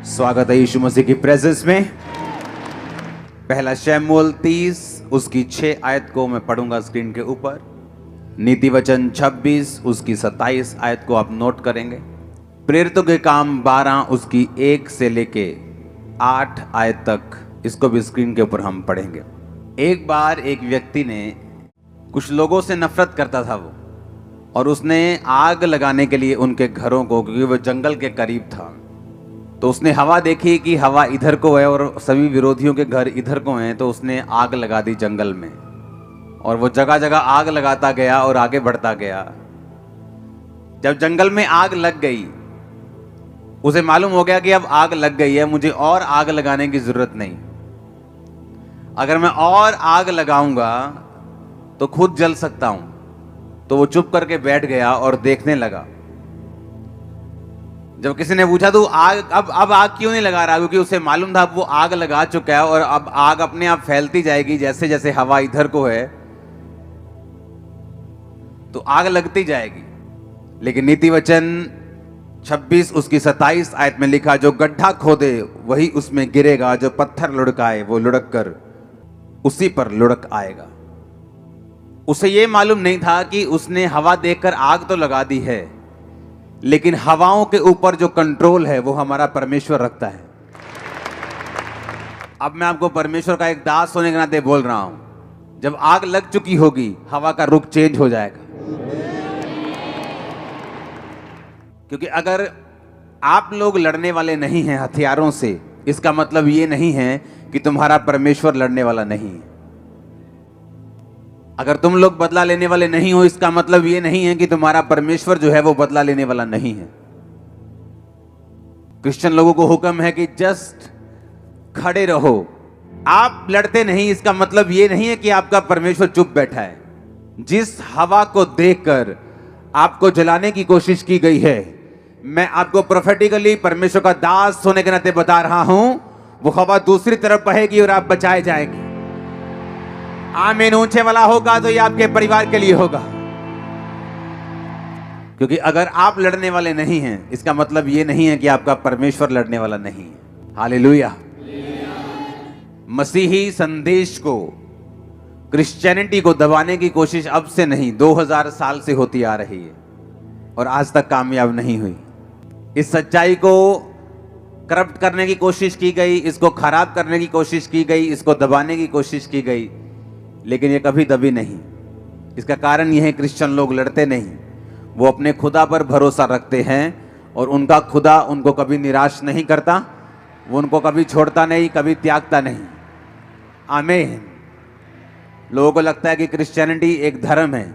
स्वागत है यीशु मसीह की प्रेजेंस में। पहला शमूएल 30 उसकी 6 आयत को मैं पढ़ूंगा स्क्रीन के ऊपर। नीति वचन 26 उसकी 27 आयत को आप नोट करेंगे। प्रेरितों के काम 12 उसकी 1 से लेके 8 आयत तक, इसको भी स्क्रीन के ऊपर हम पढ़ेंगे। एक बार एक व्यक्ति ने कुछ लोगों से नफरत करता था वो, और उसने आग लगाने के लिए उनके घरों को, क्योंकि वो जंगल के करीब था, तो उसने हवा देखी कि हवा इधर को है और सभी विरोधियों के घर इधर को हैं, तो उसने आग लगा दी जंगल में। और वो जगह जगह आग लगाता गया और आगे बढ़ता गया। जब जंगल में आग लग गई, उसे मालूम हो गया कि अब आग लग गई है, मुझे और आग लगाने की जरूरत नहीं। अगर मैं और आग लगाऊंगा तो खुद जल सकता हूं। तो वो चुप करके बैठ गया और देखने लगा। जब किसी ने पूछा तो आग अब आग क्यों नहीं लगा रहा, क्योंकि उसे मालूम था अब वो आग लगा चुका है और अब आग अपने आप फैलती जाएगी। जैसे जैसे हवा इधर को है तो आग लगती जाएगी। लेकिन नीति वचन 26 उसकी 27 आयत में लिखा, जो गड्ढा खोदे वही उसमें गिरेगा, जो पत्थर लुढ़काए वो लुढ़क कर उसी पर लुढ़क आएगा। उसे यह मालूम नहीं था कि उसने हवा देखकर आग तो लगा दी है, लेकिन हवाओं के ऊपर जो कंट्रोल है वो हमारा परमेश्वर रखता है। अब मैं आपको परमेश्वर का एक दास होने के नाते बोल रहा हूं, जब आग लग चुकी होगी हवा का रुख चेंज हो जाएगा। क्योंकि अगर आप लोग लड़ने वाले नहीं हैं हथियारों से, इसका मतलब ये नहीं है कि तुम्हारा परमेश्वर लड़ने वाला नहीं है। अगर तुम लोग बदला लेने वाले नहीं हो, इसका मतलब यह नहीं है कि तुम्हारा परमेश्वर जो है वो बदला लेने वाला नहीं है। क्रिश्चियन लोगों को हुक्म है कि जस्ट खड़े रहो। आप लड़ते नहीं, इसका मतलब यह नहीं है कि आपका परमेश्वर चुप बैठा है। जिस हवा को देखकर आपको जलाने की कोशिश की गई है, मैं आपको प्रोफेटिकली परमेश्वर का दास होने के नाते बता रहा हूं, वो हवा दूसरी तरफ बहेगी और आप बचाए जाएंगे। आमीन ऊंचे वाला होगा तो ये आपके परिवार के लिए होगा। क्योंकि अगर आप लड़ने वाले नहीं हैं, इसका मतलब ये नहीं है कि आपका परमेश्वर लड़ने वाला नहीं है। हालेलुया। मसीही संदेश को, क्रिश्चियनिटी को दबाने की कोशिश अब से नहीं, 2000 साल से होती आ रही है और आज तक कामयाब नहीं हुई। इस सच्चाई को करप्ट करने की कोशिश की गई, इसको खराब करने की कोशिश की गई, इसको दबाने की कोशिश की गई, लेकिन ये कभी दबी नहीं। इसका कारण यह है क्रिश्चियन लोग लड़ते नहीं, वो अपने खुदा पर भरोसा रखते हैं और उनका खुदा उनको कभी निराश नहीं करता, वो उनको कभी छोड़ता नहीं, कभी त्यागता नहीं। आमीन। लोगों को लगता है कि क्रिश्चियनिटी एक धर्म है।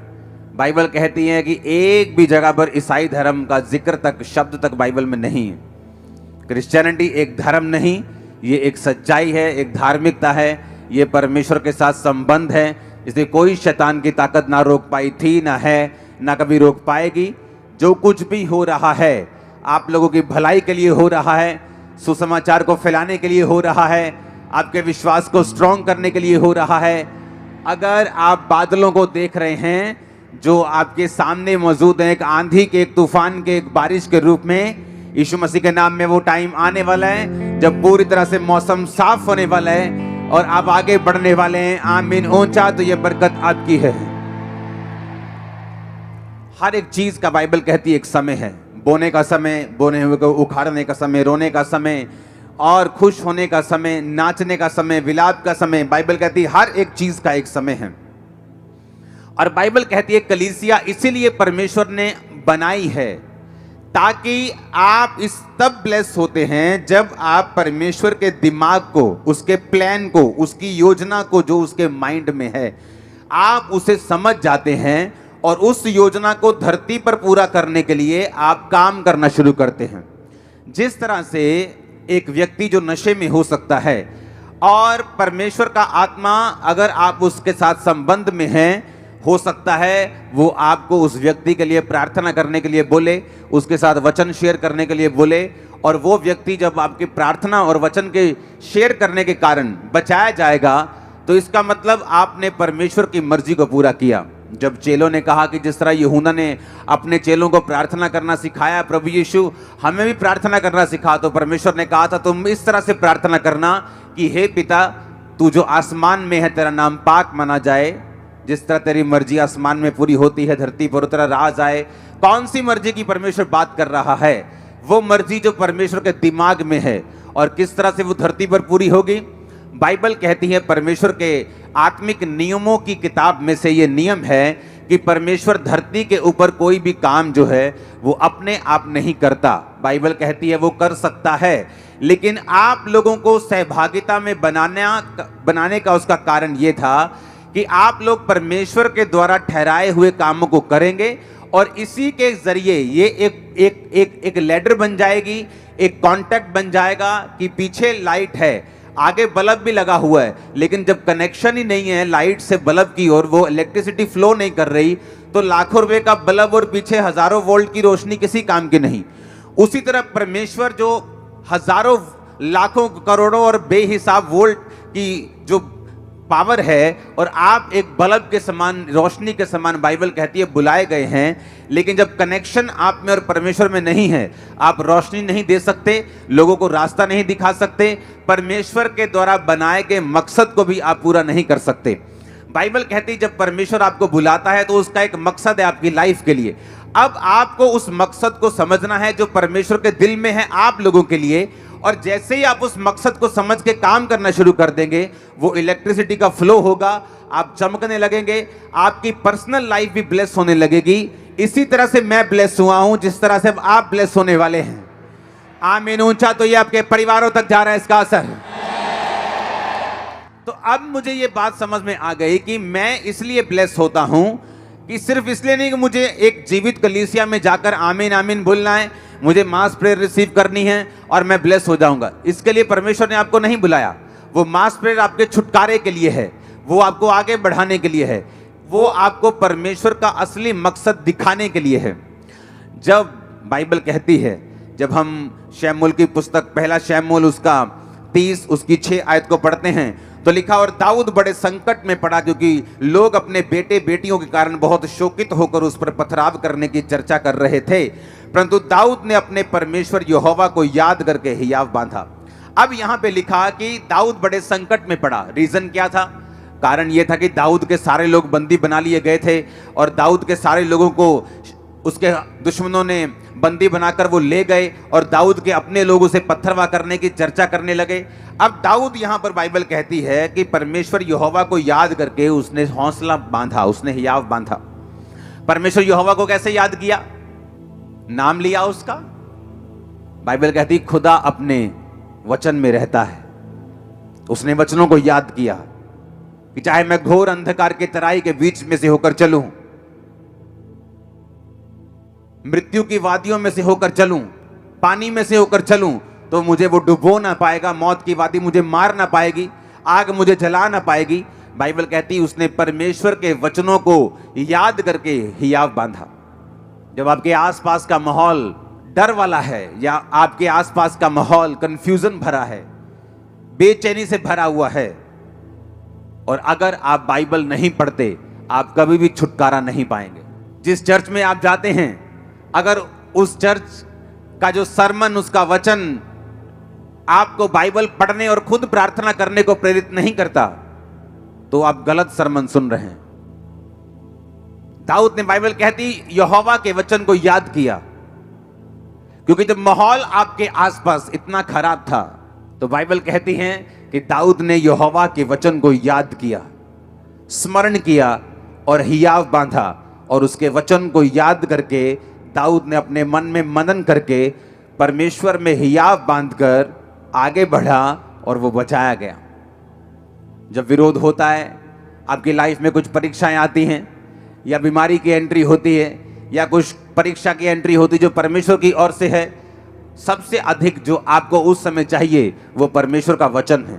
बाइबल कहती है कि एक भी जगह पर ईसाई धर्म का जिक्र तक, शब्द तक बाइबल में नहीं है। क्रिश्चियनिटी एक धर्म नहीं, ये एक सच्चाई है, एक धार्मिकता है, ये परमेश्वर के साथ संबंध है। इसलिए कोई शैतान की ताकत ना रोक पाई थी, ना है, ना कभी रोक पाएगी। जो कुछ भी हो रहा है आप लोगों की भलाई के लिए हो रहा है, सुसमाचार को फैलाने के लिए हो रहा है, आपके विश्वास को स्ट्रॉन्ग करने के लिए हो रहा है। अगर आप बादलों को देख रहे हैं जो आपके सामने मौजूद है, एक आंधी के, एक तूफान के, एक बारिश के रूप में, यीशु मसीह के नाम में वो टाइम आने वाला है जब पूरी तरह से मौसम साफ होने वाला है और आप आगे बढ़ने वाले हैं। आमीन ऊंचा, तो ये बरकत आपकी है। हर एक चीज का बाइबल कहती है एक समय है। बोने का समय, बोने हुए को उखाड़ने का समय, रोने का समय और खुश होने का समय, नाचने का समय, विलाप का समय। बाइबल कहती है हर एक चीज का एक समय है। और बाइबल कहती है कलीसिया इसीलिए परमेश्वर ने बनाई है ताकि आप इस तब ब्लेस होते हैं जब आप परमेश्वर के दिमाग को, उसके प्लान को, उसकी योजना को, जो उसके माइंड में है, आप उसे समझ जाते हैं और उस योजना को धरती पर पूरा करने के लिए आप काम करना शुरू करते हैं। जिस तरह से एक व्यक्ति जो नशे में हो सकता है और परमेश्वर का आत्मा अगर आप उसके साथ संबंध में हैं, हो सकता है वो आपको उस व्यक्ति के लिए प्रार्थना करने के लिए बोले, उसके साथ वचन शेयर करने के लिए बोले, और वो व्यक्ति जब आपकी प्रार्थना और वचन के शेयर करने के कारण बचाया जाएगा, तो इसका मतलब आपने परमेश्वर की मर्जी को पूरा किया। जब चेलों ने कहा कि जिस तरह यूहन्ना ने अपने चेलों को प्रार्थना करना सिखाया, प्रभु यीशु हमें भी प्रार्थना करना सिखा, तो परमेश्वर ने कहा था तुम इस तरह से प्रार्थना करना कि हे पिता, तू जो आसमान में है तेरा नाम पाक माना जाए, जिस तरह तेरी मर्जी आसमान में पूरी होती है धरती पर उतना राज आए। कौन सी मर्जी की परमेश्वर बात कर रहा है? वो मर्जी जो परमेश्वर के दिमाग में है, और किस तरह से वो धरती पर पूरी होगी। बाइबल कहती है, परमेश्वर के आत्मिक नियमों की किताब में से ये नियम है कि परमेश्वर धरती के ऊपर कोई भी काम जो है वो अपने आप नहीं करता। बाइबल कहती है वो कर सकता है, लेकिन आप लोगों को सहभागिता में बनाने का उसका कारण ये था कि आप लोग परमेश्वर के द्वारा ठहराए हुए कामों को करेंगे, और इसी के जरिए ये एक लैडर बन जाएगी, एक कांटेक्ट बन जाएगा कि पीछे लाइट है, आगे बल्ब भी लगा हुआ है, लेकिन जब कनेक्शन ही नहीं है लाइट से बल्ब की ओर, वो इलेक्ट्रिसिटी फ्लो नहीं कर रही, तो लाखों रुपए का बल्ब और पीछे हजारों वोल्ट की रोशनी किसी काम की नहीं। उसी तरह परमेश्वर जो हजारों लाखों करोड़ों और बेहिसाब वोल्ट की जो पावर है, और आप एक बल्ब के समान, रोशनी के समान बाइबल कहती है बुलाए गए हैं, लेकिन जब कनेक्शन आप में और परमेश्वर में नहीं है, आप रोशनी नहीं दे सकते, लोगों को रास्ता नहीं दिखा सकते, परमेश्वर के द्वारा बनाए गए मकसद को भी आप पूरा नहीं कर सकते। बाइबल कहती है जब परमेश्वर आपको बुलाता है तो उसका एक मकसद है आपकी लाइफ के लिए। अब आपको उस मकसद को समझना है जो परमेश्वर के दिल में है आप लोगों के लिए, और जैसे ही आप उस मकसद को समझ के काम करना शुरू कर देंगे, वो इलेक्ट्रिसिटी का फ्लो होगा, आप चमकने लगेंगे, आपकी पर्सनल लाइफ भी ब्लेस होने लगेगी। इसी तरह से मैं ब्लेस हुआ हूं, जिस तरह से आप ब्लेस होने वाले हैं। आमीन ऊंचा तो ये आपके परिवारों तक जा रहा है इसका असर। तो अब मुझे ये बात समझ में आ गई कि मैं इसलिए ब्लेस होता हूं कि सिर्फ इसलिए नहीं कि मुझे एक जीवित कलीसिया में जाकर आमीन आमीन बोलना है, मुझे मास प्रेयर रिसीव करनी है और मैं ब्लेस हो जाऊंगा। इसके लिए परमेश्वर ने आपको नहीं बुलाया। वो मास प्रेयर आपके छुटकारे के लिए है, वो आपको आगे बढ़ाने के लिए है, वो आपको परमेश्वर का असली मकसद दिखाने के लिए है। जब बाइबल कहती है, जब हम शमूएल की पुस्तक पहला शमूएल उसका 30 उसकी 6 आयत को पढ़ते हैं तो लिखा, और दाऊद बड़े संकट में पड़ा क्योंकि लोग अपने बेटे बेटियों के कारण बहुत शोकित होकर उस पर पथराव करने की चर्चा कर रहे थे, परंतु दाऊद ने अपने परमेश्वर यहोवा को याद करके हियाव बांधा। अब यहां पे लिखा कि दाऊद बड़े संकट में पड़ा। रीजन क्या था? कारण यह था कि दाऊद के सारे लोग बंदी बना लिए गए थे, और दाऊद के सारे लोगों को उसके दुश्मनों ने बंदी बनाकर वो ले गए, और दाऊद के अपने लोग उसे पत्थरवा करने की चर्चा करने लगे। अब दाऊद यहां पर बाइबल कहती है कि परमेश्वर यहोवा को याद करके उसने हौसला बांधा, उसने हियाव बांधा। परमेश्वर यहोवा को कैसे याद किया? नाम लिया उसका। बाइबल कहती खुदा अपने वचन में रहता है, उसने वचनों को याद किया कि चाहे मैं घोर अंधकार के तराई के बीच में से होकर चलूं, मृत्यु की वादियों में से होकर चलूं, पानी में से होकर चलूं, तो मुझे वो डुबो ना पाएगा, मौत की वादी मुझे मार ना पाएगी, आग मुझे जला ना पाएगी। बाइबल कहती उसने परमेश्वर के वचनों को याद करके हियाव बांधा। जब आपके आसपास का माहौल डर वाला है, या आपके आसपास का माहौल कंफ्यूजन भरा है, बेचैनी से भरा हुआ है, और अगर आप बाइबल नहीं पढ़ते, आप कभी भी छुटकारा नहीं पाएंगे। जिस चर्च में आप जाते हैं, अगर उस चर्च का जो सरमन, उसका वचन आपको बाइबल पढ़ने और खुद प्रार्थना करने को प्रेरित नहीं करता, तो आप गलत सरमन सुन रहे हैं। दाऊद ने, बाइबल कहती, यहोवा के वचन को याद किया, क्योंकि जब माहौल आपके आसपास इतना खराब था, तो बाइबल कहती है कि दाऊद ने यहोवा के वचन को याद किया, स्मरण किया और हियाव बांधा, और उसके वचन को याद करके दाऊद ने अपने मन में मनन करके परमेश्वर में हियाव बांधकर आगे बढ़ा, और वो बचाया गया। जब विरोध होता है, आपकी लाइफ में कुछ परीक्षाएं आती हैं, या बीमारी की एंट्री होती है, या कुछ परीक्षा की एंट्री होती है जो परमेश्वर की ओर से है, सबसे अधिक जो आपको उस समय चाहिए वो परमेश्वर का वचन है।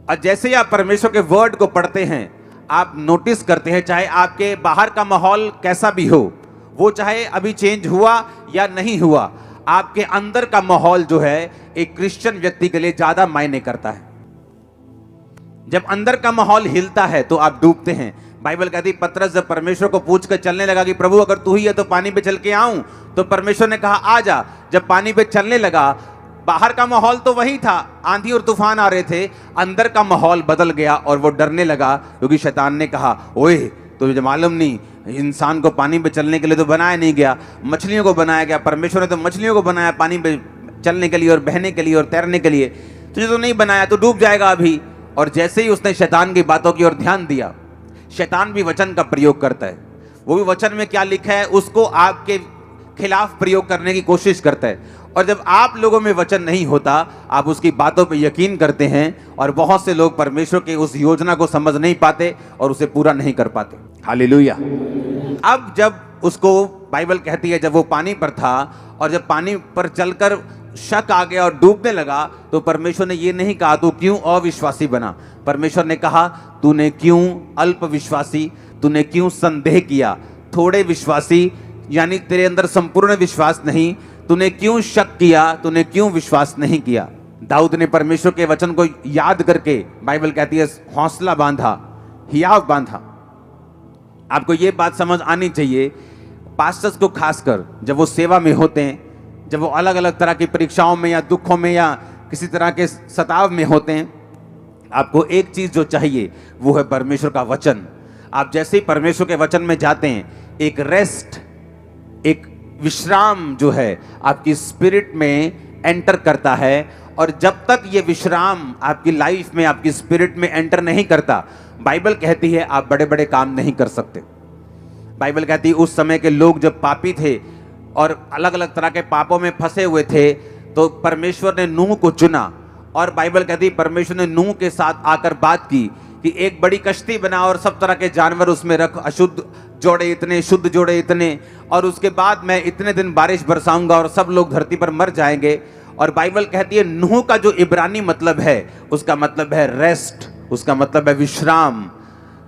और जैसे ही आप परमेश्वर के वर्ड को पढ़ते हैं, आप नोटिस करते हैं, चाहे आपके बाहर का माहौल कैसा भी हो, वो चाहे अभी चेंज हुआ या नहीं हुआ, आपके अंदर का माहौल जो है एक क्रिश्चियन व्यक्ति के लिए ज्यादा मायने करता है। जब अंदर का माहौल हिलता है तो आप डूबते हैं, बाइबल कहती पतरस जब परमेश्वर को पूछ कर चलने लगा कि प्रभु अगर तू ही है तो पानी पे चल के आऊं, तो परमेश्वर ने कहा आ जा। जब पानी पे चलने लगा, बाहर का माहौल तो वही था, आंधी और तूफान आ रहे थे, अंदर का माहौल बदल गया और वो डरने लगा, क्योंकि शैतान ने कहा ओए तुझे मालूम नहीं, इंसान को पानी पे चलने के लिए तो बनाया नहीं गया, मछलियों को बनाया गया। परमेश्वर ने तो मछलियों को बनाया पानी पे चलने के लिए और बहने के लिए और तैरने के लिए, तुझे तो नहीं बनाया, तो डूब जाएगा अभी। और जैसे ही उसने शैतान की बातों की ओर ध्यान दिया, शैतान भी वचन का प्रयोग करता है, वो भी वचन में क्या लिखा है उसको आपके खिलाफ प्रयोग करने की कोशिश करता है। और जब आप लोगों में वचन नहीं होता, आप उसकी बातों पे यकीन करते हैं, और बहुत से लोग परमेश्वर की उस योजना को समझ नहीं पाते और उसे पूरा नहीं कर पाते। हालेलुया। अब जब उसको बाइबल कहती है जब वो पानी पर था और जब पानी पर चलकर शक आ गया और डूबने लगा, तो परमेश्वर ने ये नहीं कहा तू क्यों अविश्वासी बना। परमेश्वर ने कहा तूने क्यों अल्प विश्वासी, तूने क्यों संदेह किया, थोड़े विश्वासी, यानी तेरे अंदर संपूर्ण विश्वास नहीं, तूने क्यों शक किया, तूने क्यों विश्वास नहीं किया। दाऊद ने परमेश्वर के वचन को याद करके, बाइबल कहती है हौसला बांधा, हियाव बांधा। आपको ये बात समझ आनी चाहिए, पास्टर्स को खासकर जब वो सेवा में होते हैं, जब वो अलग अलग तरह की परीक्षाओं में या दुखों में या किसी तरह के सताव में होते हैं, आपको एक चीज जो चाहिए वो है परमेश्वर का वचन। आप जैसे ही परमेश्वर के वचन में जाते हैं, एक रेस्ट, एक विश्राम जो है आपकी स्पिरिट में एंटर करता है। और जब तक ये विश्राम आपकी लाइफ में, आपकी स्पिरिट में एंटर नहीं करता, बाइबल कहती है आप बड़े बड़े काम नहीं कर सकते। बाइबल कहती है उस समय के लोग जब पापी थे और अलग अलग तरह के पापों में फंसे हुए थे, तो परमेश्वर ने नूह को चुना, और बाइबल कहती है परमेश्वर ने नूह के साथ आकर बात की कि एक बड़ी कश्ती बना और सब तरह के जानवर उसमें रख, अशुद्ध जोड़े इतने, शुद्ध जोड़े इतने, और उसके बाद मैं इतने दिन बारिश बरसाऊंगा और सब लोग धरती पर मर जाएंगे। और बाइबल कहती है नूह का जो इब्रानी मतलब है, उसका मतलब है रेस्ट, उसका मतलब है विश्राम।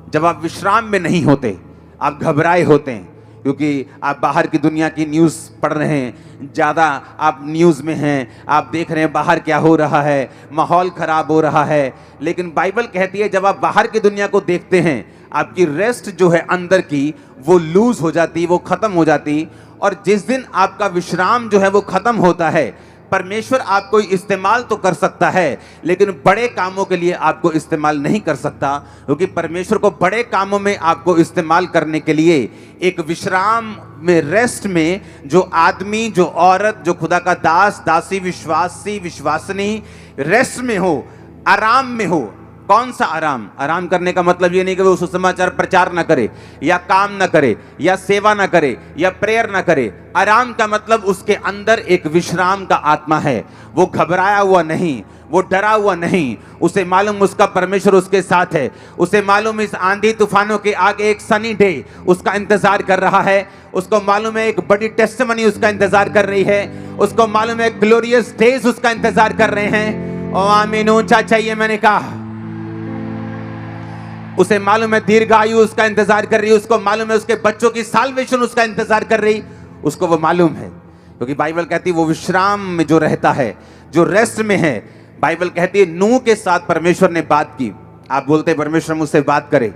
जब आप विश्राम में नहीं होते, आप घबराए होते हैं, क्योंकि आप बाहर की दुनिया की न्यूज़ पढ़ रहे हैं, ज़्यादा आप न्यूज़ में हैं, आप देख रहे हैं बाहर क्या हो रहा है, माहौल ख़राब हो रहा है। लेकिन बाइबल कहती है जब आप बाहर की दुनिया को देखते हैं, आपकी रेस्ट जो है अंदर की, वो लूज हो जाती, वो ख़त्म हो जाती। और जिस दिन आपका विश्राम जो है वो ख़त्म होता है, परमेश्वर आपको इस्तेमाल तो कर सकता है, लेकिन बड़े कामों के लिए आपको इस्तेमाल नहीं कर सकता, क्योंकि परमेश्वर को बड़े कामों में आपको इस्तेमाल करने के लिए एक विश्राम में, रेस्ट में, जो आदमी, जो औरत, जो खुदा का दास, दासी, विश्वासी, विश्वासनी रेस्ट में हो, आराम में हो। कौन सा आराम? आराम करने का मतलब ये नहीं कि वो सुसमाचार प्रचार ना करे, या काम ना करे, या सेवा ना करे, या प्रेयर ना करे। आराम का मतलब उसके अंदर एक विश्राम का आत्मा है, वो घबराया हुआ नहीं, वो डरा हुआ नहीं, उसे मालूम उसका परमेश्वर उसके साथ है, उसे मालूम इस आंधी तूफानों के आगे एक सनी डे उसका इंतजार कर रहा है, उसको मालूम है एक बड़ी टेस्टिमनी उसका इंतजार कर रही है, उसको मालूम है ग्लोरियस डेज उसका इंतजार कर रहे हैं। ओ आमीन, ऊंचा चाहिए मैंने कहा। उसे मालूम है दीर्घायु उसका इंतजार कर रही है, उसको मालूम है उसके बच्चों की साल्वेशन उसका इंतजार कर रही, उसको वो मालूम है, क्योंकि बाइबल कहती है वो विश्राम में जो रहता है, जो रेस्ट में है। बाइबल कहती है नूह के साथ परमेश्वर ने बात की। आप बोलते परमेश्वर मुझसे बात करे,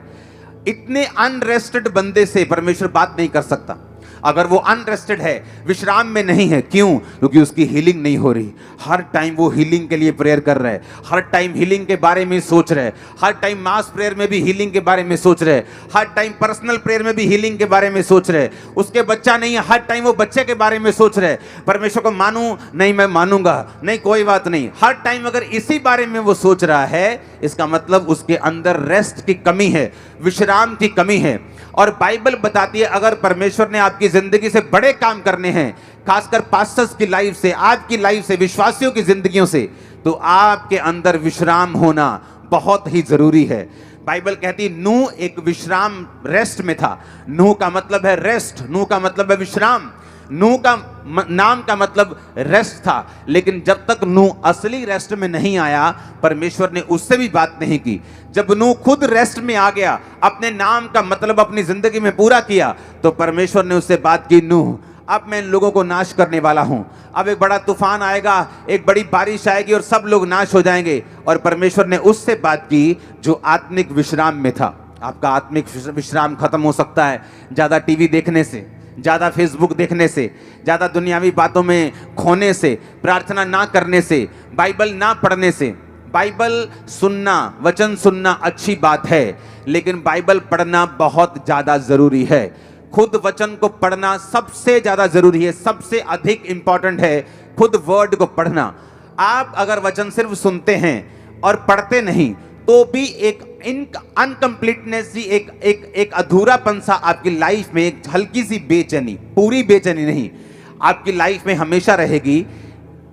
इतने अनरेस्टेड बंदे से परमेश्वर बात नहीं कर सकता। अगर वो अनरेस्टेड है, विश्राम में नहीं है, क्यों? क्योंकि उसकी हीलिंग नहीं हो रही। हर टाइम वो हीलिंग के लिए प्रेयर कर रहे हैं, हर टाइम हीलिंग के बारे में सोच रहे हैं, हर टाइम मास प्रेयर में भी हीलिंग के बारे में सोच रहे हैं, हर टाइम पर्सनल प्रेयर में भी हीलिंग के बारे में सोच रहे हैं। उसके बच्चा नहीं है, हर टाइम वो बच्चे के बारे में सोच रहे हैं। परमेश्वर को मानूं नहीं, मैं मानूंगा नहीं, कोई बात नहीं। हर टाइम अगर इसी बारे में वो सोच रहा है, इसका मतलब उसके अंदर रेस्ट की कमी है, विश्राम की कमी है। और बाइबल बताती है अगर परमेश्वर ने आपकी जिंदगी से बड़े काम करने हैं, खासकर पास्टर्स की लाइफ से, आपकी लाइफ से, विश्वासियों की जिंदगियों से, तो आपके अंदर विश्राम होना बहुत ही जरूरी है। बाइबल कहती नूह एक विश्राम, रेस्ट में था। नूह का मतलब है रेस्ट, नूह का मतलब है विश्राम, नूह का नाम का मतलब रेस्ट था। लेकिन जब तक नूह असली रेस्ट में नहीं आया, परमेश्वर ने उससे भी बात नहीं की। जब नूह खुद रेस्ट में आ गया, अपने नाम का मतलब अपनी जिंदगी में पूरा किया, तो परमेश्वर ने उससे बात की, नूह अब मैं इन लोगों को नाश करने वाला हूं, अब एक बड़ा तूफान आएगा, एक बड़ी बारिश आएगी और सब लोग नाश हो जाएंगे। और परमेश्वर ने उससे बात की जो आत्मिक विश्राम में था। आपका आत्मिक विश्राम खत्म हो सकता है ज्यादा टीवी देखने से, ज्यादा फेसबुक देखने से, ज्यादा दुनियावी बातों में खोने से, प्रार्थना ना करने से, बाइबल ना पढ़ने से। बाइबल सुनना, वचन सुनना अच्छी बात है, लेकिन बाइबल पढ़ना बहुत ज्यादा जरूरी है। खुद वचन को पढ़ना सबसे ज्यादा जरूरी है, सबसे अधिक इंपॉर्टेंट है खुद वर्ड को पढ़ना। आप अगर वचन सिर्फ सुनते हैं और पढ़ते नहीं तो भी एक अनकंप्लीटनेस, एक अधूरापन सा आपकी लाइफ में, एक हल्की सी बेचैनी, पूरी बेचैनी नहीं, आपकी लाइफ में हमेशा रहेगी,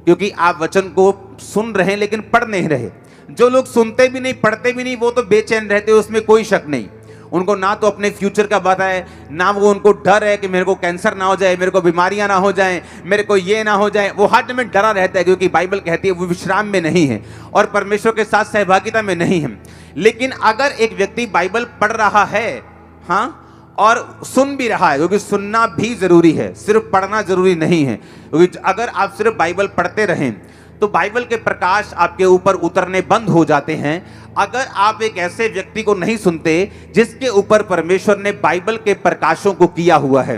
क्योंकि आप वचन को सुन रहे हैं लेकिन पढ़ नहीं रहे। जो लोग सुनते भी नहीं, पढ़ते भी नहीं, वो तो बेचैन रहते हैं, उसमें कोई शक नहीं। उनको ना तो अपने फ्यूचर का पता है, ना वो उनको डर है कि मेरे को कैंसर ना हो जाए, मेरे को बीमारियां ना हो जाए, मेरे को ये ना हो जाए। वो हर में डरा रहता है, क्योंकि बाइबल कहती है वो विश्राम में नहीं है और परमेश्वर के साथ सहभागिता में नहीं है। लेकिन अगर एक व्यक्ति बाइबल पढ़ रहा है, हाँ, और सुन भी रहा है, क्योंकि सुनना भी जरूरी है, सिर्फ पढ़ना जरूरी नहीं है। क्योंकि अगर आप सिर्फ बाइबल पढ़ते रहें तो बाइबल के प्रकाश आपके ऊपर उतरने बंद हो जाते हैं। अगर आप एक ऐसे व्यक्ति को नहीं सुनते जिसके ऊपर परमेश्वर ने बाइबल के प्रकाशों को किया हुआ है,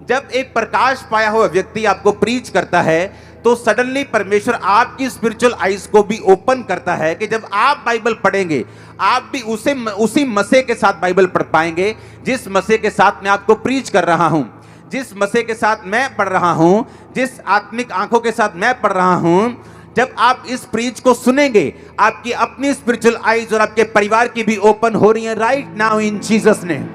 जब एक प्रकाश पाया हुआ व्यक्ति आपको प्रीच करता है तो सडनली परमेश्वर आपकी स्पिरिचुअल आइज को भी ओपन करता है कि जब आप बाइबल पढ़ेंगे आप भी उसी मसीह के साथ बाइबल पढ़ पाएंगे जिस मसीह के साथ मैं आपको प्रीच कर रहा हूं, जिस मसीह के साथ मैं पढ़ रहा हूं, जिस आत्मिक आंखों के साथ मैं पढ़ रहा हूं। जब आप इस प्रीच को सुनेंगे, आपकी अपनी स्पिरिचुअल आइज और आपके परिवार की भी ओपन हो रही है right now in Jesus name.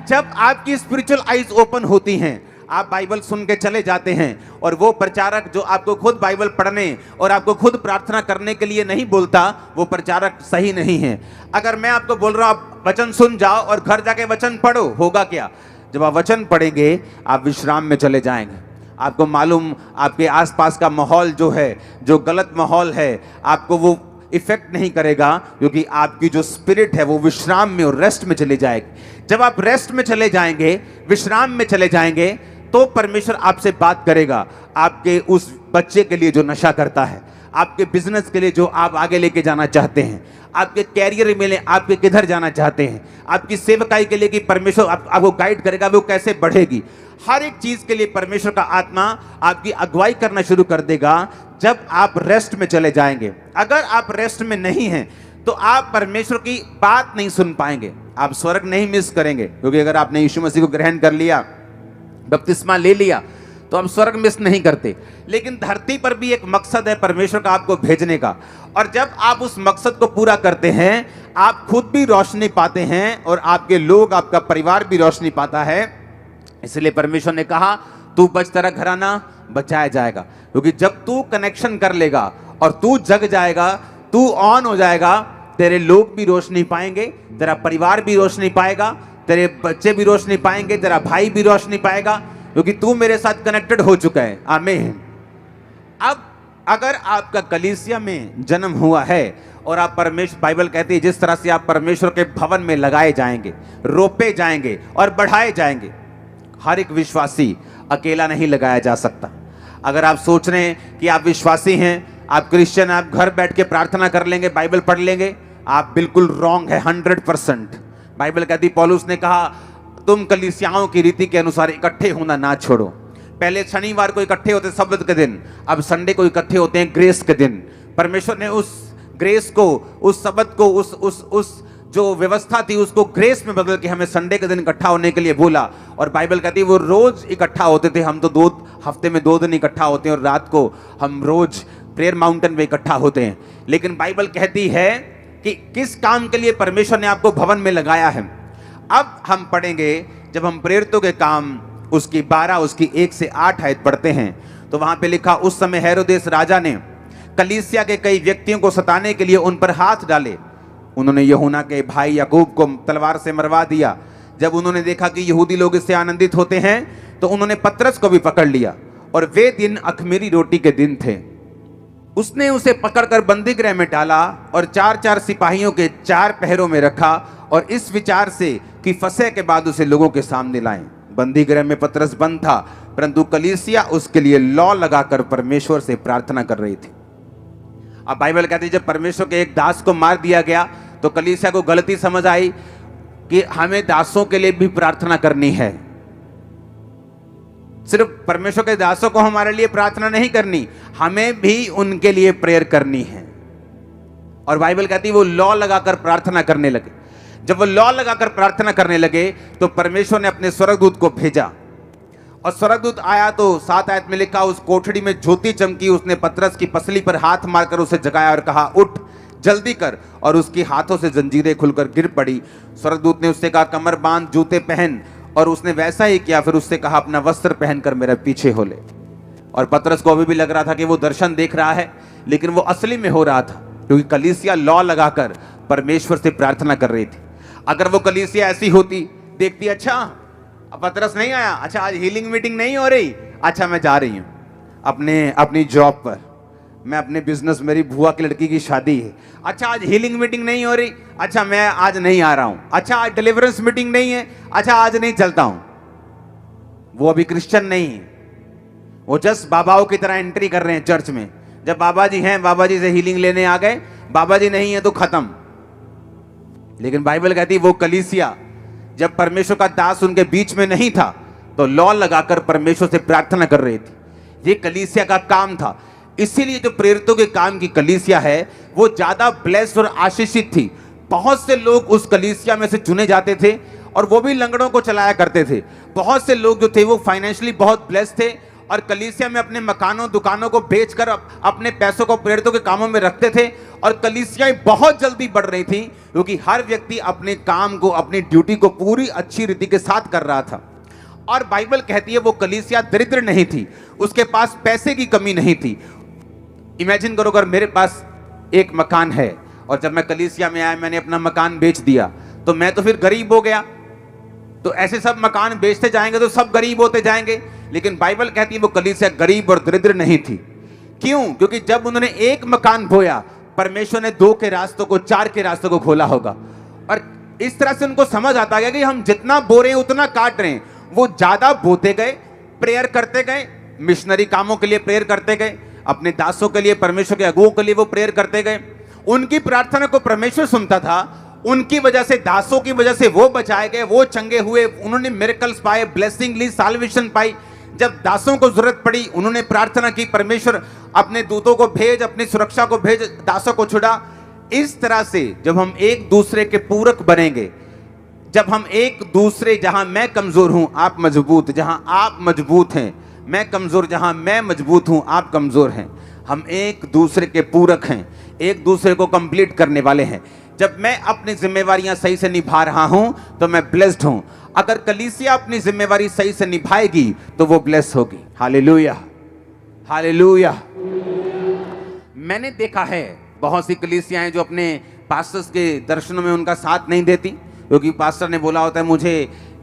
जब आपकी स्पिरिचुअल आइज ओपन होती हैं, आप बाइबल सुन के चले जाते हैं और वो प्रचारक जो आपको खुद बाइबल पढ़ने और आपको खुद प्रार्थना करने के लिए नहीं बोलता, वो प्रचारक सही नहीं है। अगर मैं आपको बोल रहा हूं आप वचन सुन जाओ और घर जाके वचन पढ़ो, होगा क्या? जब आप वचन पढ़ेंगे आप विश्राम में चले जाएंगे। आपको मालूम, आपके आसपास का माहौल जो है, जो गलत माहौल है, आपको वो इफेक्ट नहीं करेगा, क्योंकि आपकी जो स्पिरिट है वो विश्राम में और रेस्ट में चले जाएगी। जब आप रेस्ट में चले जाएंगे, विश्राम में चले जाएंगे, तो परमेश्वर आपसे बात करेगा। आपके उस बच्चे के लिए जो नशा करता है, आपके बिजनेस के लिए जो आप आगे लेके जाना चाहते हैं, आपके कैरियर में आपके किधर जाना चाहते हैं, आपकी सेवकाई के लिए कि परमेश्वर आपको गाइड करेगा वो कैसे बढ़ेगी, हर एक चीज के लिए परमेश्वर का आत्मा आपकी अगुवाई करना शुरू कर देगा जब आप रेस्ट में चले जाएंगे। अगर आप रेस्ट में नहीं हैं तो आप परमेश्वर की बात नहीं सुन पाएंगे, आप स्वर्ग नहीं मिस करेंगे। क्योंकि अगर आपने यीशु मसीह को ग्रहण कर लिया, बपतिस्मा ले लिया, तो आप स्वर्ग मिस नहीं करते। लेकिन धरती पर भी एक मकसद है परमेश्वर का आपको भेजने का, और जब आप उस मकसद को पूरा करते हैं, आप खुद भी रोशनी पाते हैं और आपके लोग, आपका परिवार भी रोशनी पाता है। इसलिए परमेश्वर ने कहा तू बच, तेरा घराना बचाया जाएगा। क्योंकि जब तू कनेक्शन कर लेगा और तू जग जाएगा, तू ऑन हो जाएगा, तेरे लोग भी रोशनी पाएंगे, तेरा परिवार भी रोशनी पाएगा, तेरे बच्चे भी रोशनी पाएंगे, तेरा भाई भी रोशनी पाएगा, क्योंकि तू मेरे साथ कनेक्टेड हो चुका है। आमीन। अब अगर आपका कलीसिया में जन्म हुआ है और आप परमेश्वर, बाइबल कहती है जिस तरह से आप परमेश्वर के भवन में लगाए जाएंगे, रोपे जाएंगे और बढ़ाए जाएंगे। हर एक विश्वासी अकेला नहीं लगाया जा सकता। अगर आप सोच रहे हैं कि आप विश्वासी हैं, आप क्रिश्चियन, आप घर बैठ के प्रार्थना कर लेंगे, बाइबल पढ़ लेंगे, आप बिल्कुल रॉन्ग है 100%। बाइबल कहती, पौलुस ने कहा तुम कलीसियाओं की रीति के अनुसार इकट्ठे होना ना छोड़ो। पहले शनिवार को इकट्ठे होते सब्त के दिन, अब संडे को इकट्ठे होते हैं ग्रेस के दिन। परमेश्वर ने उस ग्रेस को, उस सब्त को, उस जो व्यवस्था थी उसको ग्रेस में बदल के हमें संडे के दिन इकट्ठा होने के लिए बोला। और बाइबल कहती है वो रोज इकट्ठा होते थे, हम तो हफ्ते में 2 दिन इकट्ठा होते हैं और रात को हम रोज प्रेयर माउंटेन पे इकट्ठा होते हैं। लेकिन बाइबल कहती है कि किस काम के लिए परमेश्वर ने आपको भवन में लगाया है। अब हम पढ़ेंगे, जब हम प्रेरितों के काम उसकी 12, उसकी 1 से 8 आयत पढ़ते हैं, तो वहां पे लिखा, उस समय हेरोदेस राजा ने कलीसिया के कई व्यक्तियों को सताने के लिए उन पर हाथ डाले। उन्होंने यूहन्ना के भाई याकूब को तलवार से मरवा दिया। जब उन्होंने देखा कि यहूदी लोग इससे आनंदित होते हैं, तो उन्होंने पतरस को भी पकड़ लिया, और वे दिन अख़मीरी रोटी के दिन थे। उसने उसे पकड़कर बंदी गृह में डाला और 4-4 सिपाहियों के 4 पहरों में रखा, और इस विचार से कि फसह के बाद उसे लोगों के सामने लाएं। बंदी गृह में पतरस बंद था, परंतु कलीसिया उसके लिए लौ लगाकर परमेश्वर से प्रार्थना कर रही थी। अब बाइबल कहती है जब परमेश्वर के एक दास को मार दिया गया, तो कलीसिया को गलती समझ आई कि हमें दासों के लिए भी प्रार्थना करनी है। सिर्फ परमेश्वर के दासों को हमारे लिए प्रार्थना नहीं करनी, हमें भी उनके लिए प्रेयर करनी है। और बाइबल कहती है वो लॉ लगाकर प्रार्थना करने लगे। जब वो लॉ लगाकर प्रार्थना करने लगे तो परमेश्वर ने अपने स्वर्गदूत को भेजा, और स्वर्गदूत आया तो 7 आयत में लिखा, उस कोठरी में ज्योति चमकी, उसने पतरस की पसली पर हाथ मारकर उसे जगाया और कहा, उठ जल्दी कर। और उसके हाथों से जंजीरें खुलकर गिर पड़ी। स्वर्गदूत ने उससे कहा, कमर बांध, जूते पहन, और उसने वैसा ही किया। फिर उससे कहा, अपना वस्त्र पहनकर मेरे पीछे हो ले। और पतरस को अभी भी लग रहा था कि वो दर्शन देख रहा है, लेकिन वो असली में हो रहा था, क्योंकि कलीसिया लॉ लगाकर परमेश्वर से प्रार्थना कर रही थी। अगर वो कलीसिया ऐसी होती, देखती, अच्छा अब पतरस नहीं आया, अच्छा आज हीलिंग मीटिंग नहीं हो रही, अच्छा मैं जा रही हूं अपनी जॉब पर, मैं अपने बिजनेस, मेरी बुआ की लड़की की शादी है, अच्छा आज हीलिंग मीटिंग नहीं हो रही, अच्छा मैं आज नहीं आ रहा हूं, अच्छा आज डिलीवरेंस मीटिंग नहीं है, अच्छा आज नहीं चलता हूं। वो अभी क्रिश्चियन नहीं है, वो जस्ट बाबाओं की तरह एंट्री कर रहे हैं चर्च में। जब बाबा जी हैं, बाबा जी से हीलिंग लेने आ गए, बाबा जी नहीं है तो खत्म। लेकिन बाइबल कहती है वो कलीसिया, जब परमेश्वर का दास उनके बीच में नहीं था तो लॉ लगाकर परमेश्वर से प्रार्थना कर रही थी। ये कलीसिया का काम था। इसीलिए जो प्रेरितों के काम की कलीसिया है वो ज्यादा ब्लेस्ड और आशीषित थी। बहुत से लोग उस कलीसिया में से चुने जाते थे और वो भी लंगड़ों को चलाया करते थे। बहुत से लोग जो थे वो फाइनेंशियली बहुत ब्लेस्ड थे और कलीसिया में अपने मकानों दुकानों को बेचकर अपने पैसों को प्रेरितों के कामों में रखते थे। और कलीसियाएं बहुत जल्दी बढ़ रही थी क्योंकि हर व्यक्ति अपने काम को, अपनी ड्यूटी को पूरी अच्छी रीति के साथ कर रहा था। और बाइबल कहती है वो कलीसिया दरिद्र नहीं थी, उसके पास पैसे की कमी नहीं थी। इमेजिन करो अगर मेरे पास एक मकान है और जब मैं कलीसिया में आया मैंने अपना मकान बेच दिया तो मैं तो फिर गरीब हो गया। तो ऐसे सब मकान बेचते जाएंगे तो सब गरीब होते जाएंगे। लेकिन बाइबल कहती है वो कलीसिया गरीब और दरिद्र नहीं थी। क्यों? क्योंकि जब उन्होंने एक मकान बोया, परमेश्वर ने 2 के रास्तों को, 4 के रास्तों को खोला होगा। और इस तरह से उनको समझ आता गया कि हम जितना बो रहे हैं उतना काट रहे हैं। वो ज्यादा बोते गए, प्रेयर करते गए, मिशनरी कामों के लिए प्रेयर करते गए, अपने दासों के लिए, परमेश्वर के अगुओं के लिए वो प्रेयर करते गए। उनकी प्रार्थना को परमेश्वर सुनता था। उनकी वजह से, दासों की वजह से वो बचाए गए, वो चंगे हुए, उन्होंने मिरेकल्स पाए, ब्लेसिंग ली, साल्वेशन पाई। जब दासों को जरूरत पड़ी उन्होंने प्रार्थना की, परमेश्वर अपने दूतों को भेज, अपनी सुरक्षा को भेज, दासों को छुड़ा। इस तरह से जब हम एक दूसरे के पूरक बनेंगे, जब हम एक दूसरे, जहां मैं कमजोर हूं आप मजबूत, जहां आप मजबूत हैं मैं कमजोर, जहां मैं मजबूत हूं आप कमजोर हैं, हम एक दूसरे के पूरक हैं, एक दूसरे को कंप्लीट करने वाले हैं। जब मैं अपनी जिम्मेवारियां सही से निभा रहा हूं तो मैं ब्लेस्ड हूं। अगर कलीसिया अपनी जिम्मेवारी सही से निभाएगी तो वो ब्लेस होगी। Hallelujah, hallelujah. मैंने देखा है बहुत सी कलीसियाएं जो अपने पास्टर्स के दर्शनों में उनका साथ नहीं देती, क्योंकि पास्टर ने बोला होता है मुझे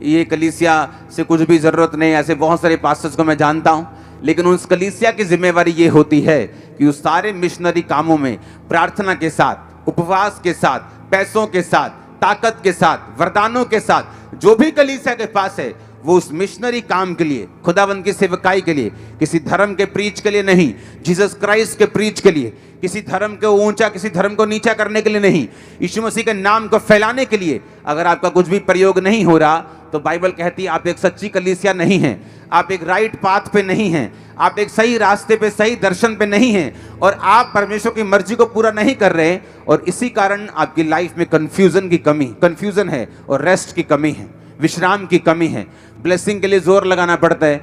ये कलीसिया से कुछ भी जरूरत नहीं। ऐसे बहुत सारे पास्टर्स को मैं जानता हूं, लेकिन उस कलीसिया की जिम्मेवारी ये होती है कि उस सारे मिशनरी कामों में प्रार्थना के साथ, उपवास के साथ, पैसों के साथ, ताकत के साथ, वरदानों के साथ, जो भी कलीसिया के पास है वो उस मिशनरी काम के लिए, खुदावंद की सेवकाई के लिए, किसी धर्म के प्रीच के लिए नहीं, जीसस क्राइस्ट के प्रीच के लिए, किसी धर्म को ऊंचा, किसी धर्म को नीचा करने के लिए नहीं, यीशु मसीह के नाम को फैलाने के लिए अगर आपका कुछ भी प्रयोग नहीं हो रहा तो बाइबल कहती है आप एक सच्ची कलीसिया नहीं हैं, आप एक राइट पाथ पे नहीं हैं, आप एक सही रास्ते पे, सही दर्शन पे नहीं हैं, और आप परमेश्वर की मर्जी को पूरा नहीं कर रहे। और इसी कारण आपकी लाइफ में कंफ्यूजन है और रेस्ट की कमी है, विश्राम की कमी है। ब्लेसिंग के लिए जोर लगाना पड़ता है,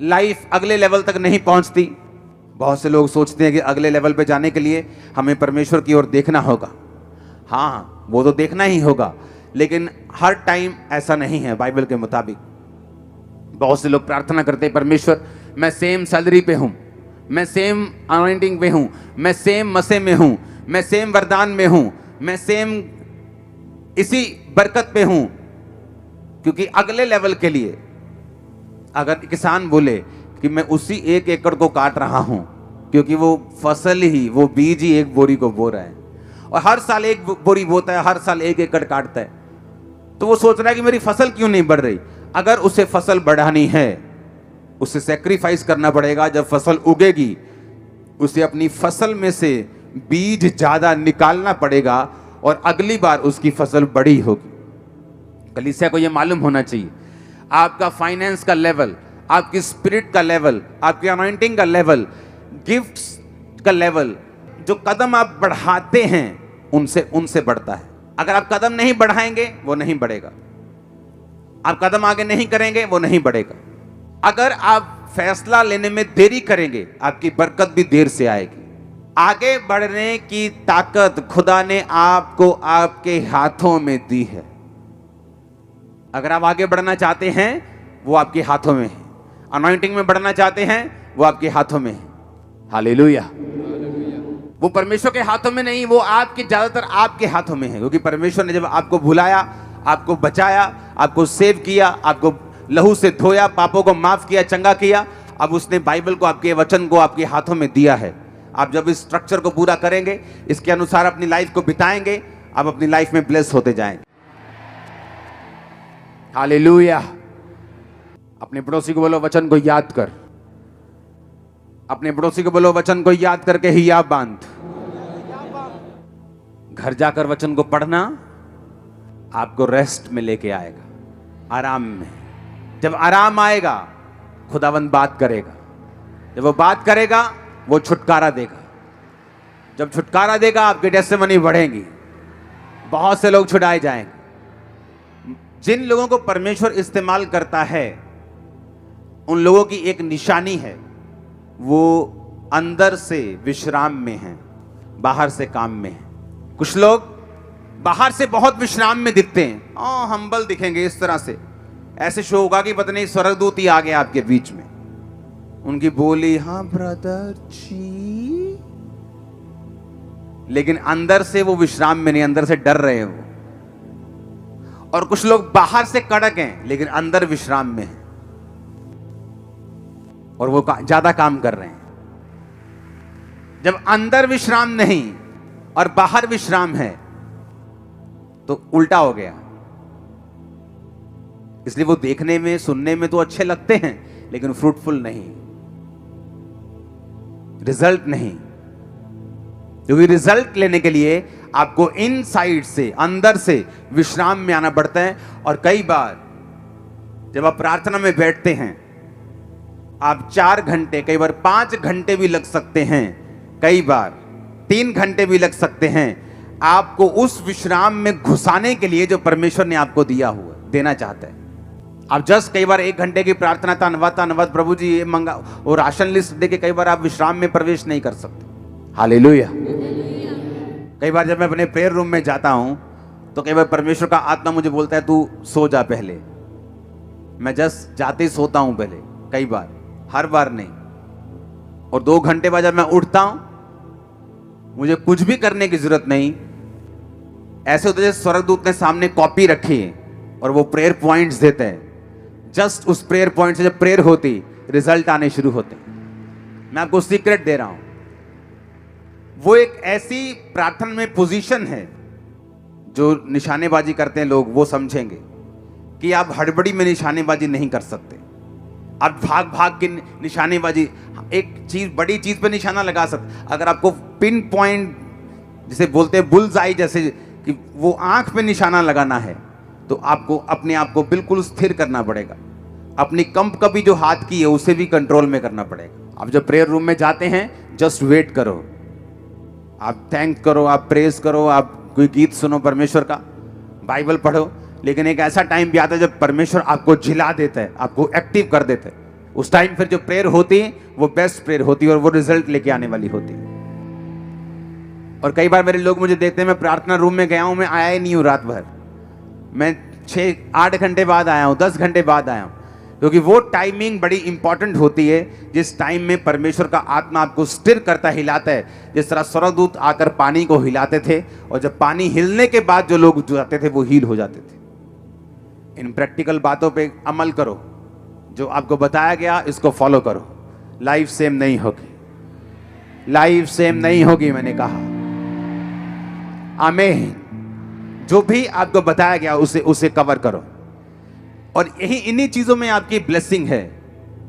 लाइफ अगले लेवल तक नहीं पहुंचती। बहुत से लोग सोचते हैं कि अगले लेवल पे जाने के लिए हमें परमेश्वर की ओर देखना होगा। हाँ, वो तो देखना ही होगा, लेकिन हर टाइम ऐसा नहीं है बाइबल के मुताबिक। बहुत से लोग प्रार्थना करते हैं, परमेश्वर मैं सेम सैलरी पे हूं, मैं सेम अनॉइंटिंग पे हूं, मैं सेम मसे में हूं, मैं सेम वरदान में हूं, मैं सेम इसी बरकत पे हूं। क्योंकि अगले लेवल के लिए अगर किसान बोले कि मैं उसी 1 एकड़ को काट रहा हूं, क्योंकि वो फसल ही, वो बीज ही 1 बोरी को बो रहा है और हर साल 1 बोरी बोता है, हर साल 1 एकड़ काटता है, तो वो सोच रहा है कि मेरी फसल क्यों नहीं बढ़ रही। अगर उसे फसल बढ़ानी है, उसे सैक्रिफाइस करना पड़ेगा। जब फसल उगेगी उसे अपनी फसल में से बीज ज्यादा निकालना पड़ेगा और अगली बार उसकी फसल बड़ी होगी। कलीसिया को यह मालूम होना चाहिए, आपका फाइनेंस का लेवल, आपकी स्पिरिट का लेवल, आपकी अनॉइंटिंग का लेवल, गिफ्ट्स का लेवल, जो कदम आप बढ़ाते हैं उनसे बढ़ता है। अगर आप कदम नहीं बढ़ाएंगे वो नहीं बढ़ेगा, आप कदम आगे नहीं करेंगे वो नहीं बढ़ेगा। अगर आप फैसला लेने में देरी करेंगे आपकी बरकत भी देर से आएगी। आगे बढ़ने की ताकत खुदा ने आपको आपके हाथों में दी है। अगर आप आगे बढ़ना चाहते हैं वो आपके हाथों में है, अनॉइंटिंग में बढ़ना चाहते हैं वो आपके हाथों में है। हालेलुया। वो परमेश्वर के हाथों में नहीं, वो आपके ज्यादातर आपके हाथों में है, क्योंकि परमेश्वर ने जब आपको बुलाया, आपको बचाया, आपको सेव किया, आपको लहू से धोया, पापों को माफ किया, चंगा किया, अब उसने बाइबल को, आपके वचन को आपके हाथों में दिया है। आप जब इस स्ट्रक्चर को पूरा करेंगे, इसके अनुसार अपनी लाइफ को बिताएंगे, आप अपनी लाइफ में ब्लेस होते जाएंगे। हालेलुया। अपने पड़ोसी को बोलो वचन को याद कर। अपने पड़ोसी को बोलो वचन को याद करके ही याद बांध। घर जाकर वचन को पढ़ना आपको रेस्ट में लेके आएगा, आराम में। जब आराम आएगा खुदावंद बात करेगा, जब वो बात करेगा वो छुटकारा देगा। जब छुटकारा देगा आपके टेस्टिमनी बढ़ेंगी, बहुत से लोग छुड़ाए जाएंगे। जिन लोगों को परमेश्वर इस्तेमाल करता है उन लोगों की एक निशानी है, वो अंदर से विश्राम में हैं, बाहर से काम में हैं। कुछ लोग बाहर से बहुत विश्राम में दिखते हैं, हम्बल दिखेंगे इस तरह से, ऐसे शो होगा कि पता नहीं स्वर्गदूत ही आ गया आपके बीच में। उनकी बोली हाँ ब्रदर जी, लेकिन अंदर से वो विश्राम में नहीं, अंदर से डर रहे हैं वो। और कुछ लोग बाहर से कड़क हैं लेकिन अंदर विश्राम में हैं और वो ज्यादा काम कर रहे हैं। जब अंदर विश्राम नहीं और बाहर विश्राम है तो उल्टा हो गया। इसलिए वो देखने में, सुनने में तो अच्छे लगते हैं लेकिन फ्रूटफुल नहीं, रिजल्ट नहीं। क्योंकि रिजल्ट लेने के लिए आपको इनसाइड से, अंदर से विश्राम में आना पड़ता है। और कई बार जब आप प्रार्थना में बैठते हैं, आप 4 घंटे, कई बार 5 घंटे भी लग सकते हैं, कई बार 3 घंटे भी लग सकते हैं, आपको उस विश्राम में घुसाने के लिए जो परमेश्वर ने आपको दिया हुआ, देना चाहता है। आप जस्ट कई बार 1 घंटे की प्रार्थना, धन्यवाद प्रभु जी ये मंगा, और राशन लिस्ट देके कई बार आप विश्राम में प्रवेश नहीं कर सकते। हालेलुया। कई बार जब मैं अपने प्रेयर रूम में जाता हूं तो कई बार परमेश्वर का आत्मा मुझे बोलता है तू सो जा पहले। मैं जस्ट जाते ही सोता हूं पहले, कई बार, हर बार नहीं। और 2 घंटे बाद जब मैं उठता हूं, मुझे कुछ भी करने की जरूरत नहीं। ऐसे होते जैसे स्वर्गदूत ने सामने कॉपी रखी है और वो प्रेयर पॉइंट्स देते हैं। जस्ट उस प्रेयर पॉइंट से जब प्रेयर होती, रिजल्ट आने शुरू होते। मैं आपको सीक्रेट दे रहा हूं, वो एक ऐसी प्रार्थना में पोजीशन है, जो निशानेबाजी करते हैं लोग वो समझेंगे कि आप हड़बड़ी में निशानेबाजी नहीं कर सकते। आप भाग भाग के निशानेबाजी, एक चीज, बड़ी चीज पे निशाना लगा सकते। अगर आपको पिन पॉइंट जिसे बोलते हैं बुल्स आई, जैसे कि वो आंख पे निशाना लगाना है, तो आपको अपने आप को बिल्कुल स्थिर करना पड़ेगा। अपनी कंप का भी जो हाथ की है उसे भी कंट्रोल में करना पड़ेगा। आप जब प्रेयर रूम में जाते हैं, जस्ट वेट करो, आप थैंक करो, आप प्रेज करो, आप कोई गीत सुनो परमेश्वर का, बाइबल पढ़ो। लेकिन एक ऐसा टाइम भी आता है जब परमेश्वर आपको झिला देता है, आपको एक्टिव कर देता है। उस टाइम फिर जो प्रेयर होती है वो बेस्ट प्रेयर होती है और वो रिजल्ट लेके आने वाली होती है। और कई बार मेरे लोग मुझे देखते हैं, मैं प्रार्थना रूम में गया हूं, मैं आया ही नहीं हूं रात भर, मैं 6-8 घंटे बाद आया हूं, 10 घंटे बाद आया हूं। क्योंकि वो टाइमिंग बड़ी इंपॉर्टेंट होती है, जिस टाइम में परमेश्वर का आत्मा आपको स्थिर करता, हिलाता है। जिस तरह स्वर्गदूत आकर पानी को हिलाते थे, और जब पानी हिलने के बाद जो लोग जाते थे वो हील हो जाते थे। इन प्रैक्टिकल बातों पे अमल करो, जो आपको बताया गया इसको फॉलो करो। लाइफ सेम नहीं होगी, लाइफ सेम नहीं होगी, मैंने कहा। आमीन। जो भी आपको बताया गया उसे कवर करो। और यही, इन्हीं चीजों में आपकी ब्लेसिंग है,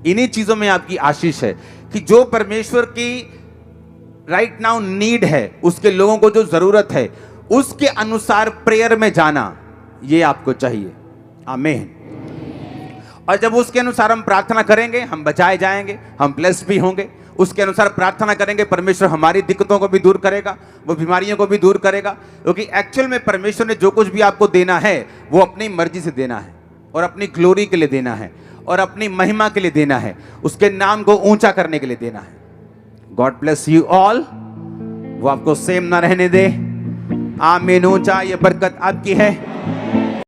इन्हीं चीजों में आपकी आशीष है, कि जो परमेश्वर की राइट नाउ नीड है, उसके लोगों को जो जरूरत है, उसके अनुसार प्रेयर में जाना, ये आपको चाहिए। आमीन। और जब उसके अनुसार हम प्रार्थना करेंगे, हम बचाए जाएंगे, हम ब्लेस्ड भी होंगे। उसके अनुसार प्रार्थना करेंगे, परमेश्वर हमारी दिक्कतों को भी दूर करेगा, वो बीमारियों को भी दूर करेगा। क्योंकि एक्चुअल में परमेश्वर ने जो कुछ भी आपको देना है वो अपनी मर्जी से देना है, और अपनी ग्लोरी के लिए देना है, और अपनी महिमा के लिए देना है, उसके नाम को ऊंचा करने के लिए देना है। God bless you all. वो आपको सेम ना रहने दे। आमीन। ऊंचा, ये बरकत आपकी है।